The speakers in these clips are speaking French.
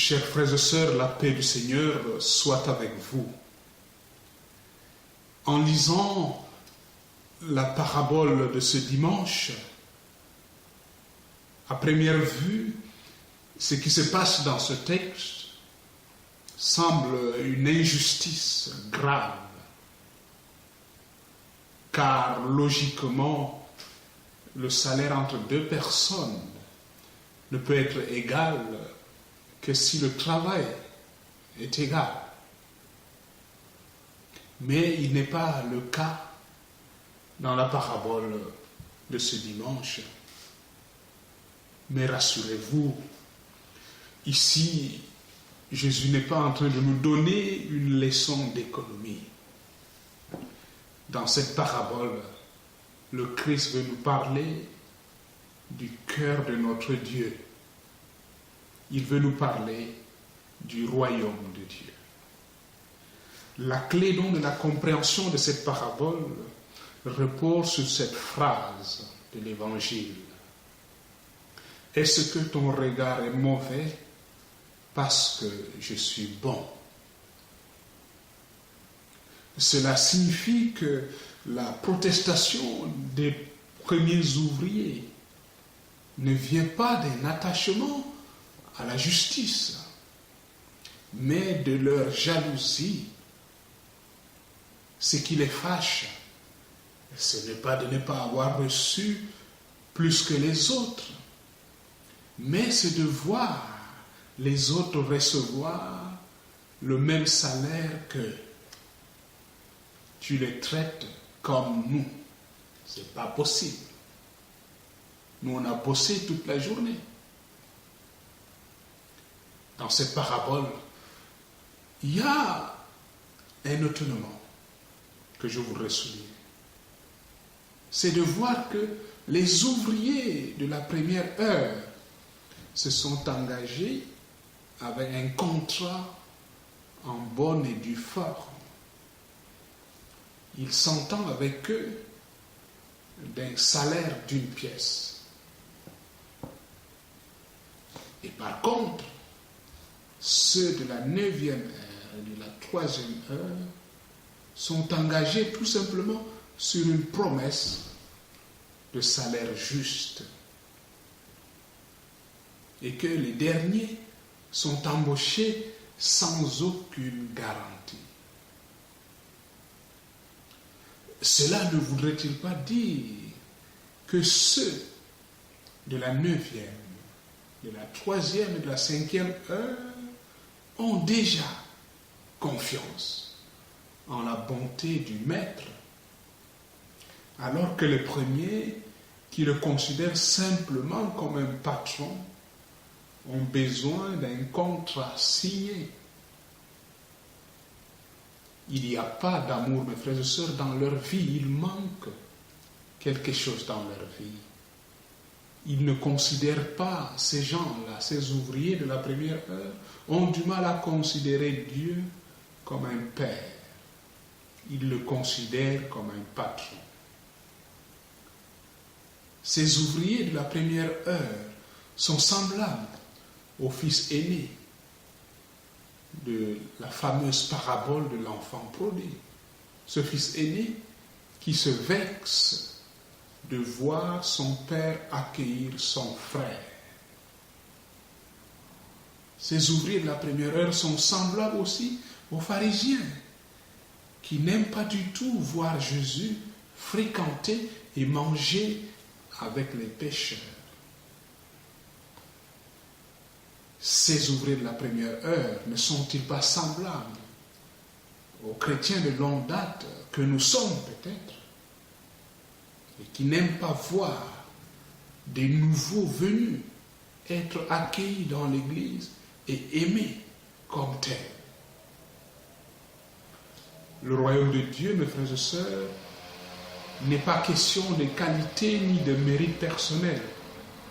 Chers frères et sœurs, la paix du Seigneur soit avec vous. En lisant la parabole de ce dimanche, à première vue, ce qui se passe dans ce texte semble une injustice grave, car logiquement, le salaire entre deux personnes ne peut être égal que si le travail est égal. Mais il n'est pas le cas dans la parabole de ce dimanche. Mais rassurez-vous, ici, Jésus n'est pas en train de nous donner une leçon d'économie. Dans cette parabole, le Christ veut nous parler du cœur de notre Dieu. Il veut nous parler du royaume de Dieu. La clé donc de la compréhension de cette parabole repose sur cette phrase de l'Évangile. Est-ce que ton regard est mauvais parce que je suis bon? Cela signifie que la protestation des premiers ouvriers ne vient pas d'un attachement à la justice, mais de leur jalousie. Ce qui les fâche, ce n'est pas de ne pas avoir reçu plus que les autres, mais c'est de voir les autres recevoir le même salaire qu'eux. Tu les traites comme nous. Ce n'est pas possible. Nous, on a bossé toute la journée. Dans cette parabole, il y a un étonnement que je voudrais souligner. C'est de voir que les ouvriers de la première heure se sont engagés avec un contrat en bonne et due forme. Ils s'entendent avec eux d'un salaire d'une pièce. Et par contre, ceux de la 9e heure et de la 3e heure sont engagés tout simplement sur une promesse de salaire juste. Et que les derniers sont embauchés sans aucune garantie. Cela ne voudrait-il pas dire que ceux de la 9e, de la 3e et de la 5e heure ont déjà confiance en la bonté du maître, alors que les premiers, qui le considèrent simplement comme un patron, ont besoin d'un contrat signé. Il n'y a pas d'amour, mes frères et sœurs, dans leur vie. Il manque quelque chose dans leur vie. Ils ne considèrent pas ces gens-là, ces ouvriers de la première heure, ont du mal à considérer Dieu comme un père. Ils le considèrent comme un patron. Ces ouvriers de la première heure sont semblables au fils aîné de la fameuse parabole de l'enfant prodigue. Ce fils aîné qui se vexe de voir son père accueillir son frère. Ces ouvriers de la première heure sont semblables aussi aux pharisiens qui n'aiment pas du tout voir Jésus fréquenter et manger avec les pécheurs. Ces ouvriers de la première heure ne sont-ils pas semblables aux chrétiens de longue date que nous sommes peut-être, et qui n'aiment pas voir des nouveaux venus être accueillis dans l'Église et aimés comme tels? Le royaume de Dieu, mes frères et sœurs, n'est pas question de qualité ni de mérite personnel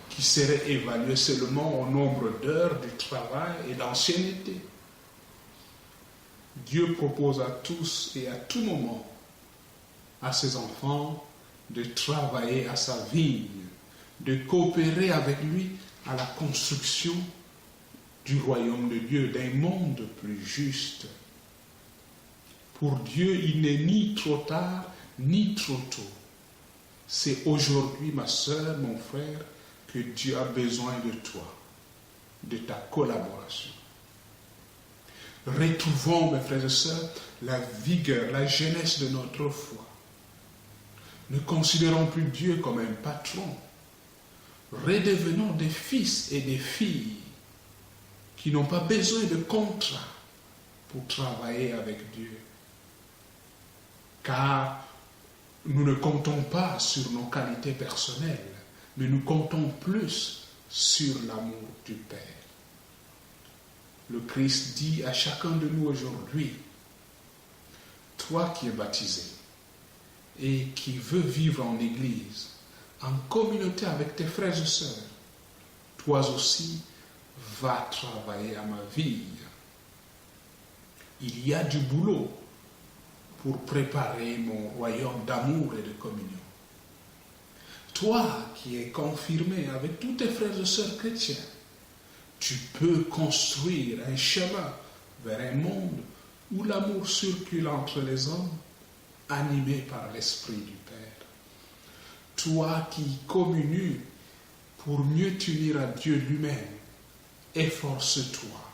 qui serait évalué seulement au nombre d'heures de travail et d'ancienneté. Dieu propose à tous et à tout moment à ses enfants de travailler à sa vigne, de coopérer avec lui à la construction du royaume de Dieu, d'un monde plus juste. Pour Dieu, il n'est ni trop tard, ni trop tôt. C'est aujourd'hui, ma sœur, mon frère, que Dieu a besoin de toi, de ta collaboration. Retrouvons, mes frères et sœurs, la vigueur, la jeunesse de notre foi. Ne considérons plus Dieu comme un patron. Redevenons des fils et des filles qui n'ont pas besoin de contrat pour travailler avec Dieu. Car nous ne comptons pas sur nos qualités personnelles, mais nous comptons plus sur l'amour du Père. Le Christ dit à chacun de nous aujourd'hui, toi qui es baptisé et qui veux vivre en Église, en communauté avec tes frères et sœurs, toi aussi, va travailler à ma vie. Il y a du boulot pour préparer mon royaume d'amour et de communion. Toi qui es confirmé avec tous tes frères et sœurs chrétiens, tu peux construire un chemin vers un monde où l'amour circule entre les hommes, animé par l'Esprit du Père. Toi qui communies pour mieux t'unir à Dieu lui-même, efforce-toi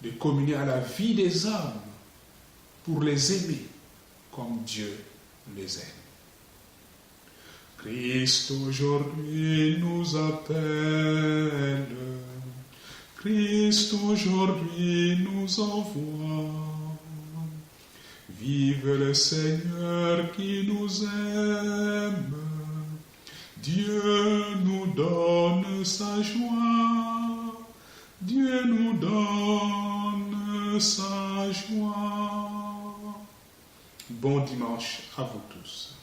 de communier à la vie des hommes pour les aimer comme Dieu les aime. Christ aujourd'hui nous appelle, Christ aujourd'hui nous envoie. Vive le Seigneur qui nous aime, Dieu nous donne sa joie, Dieu nous donne sa joie. Bon dimanche à vous tous.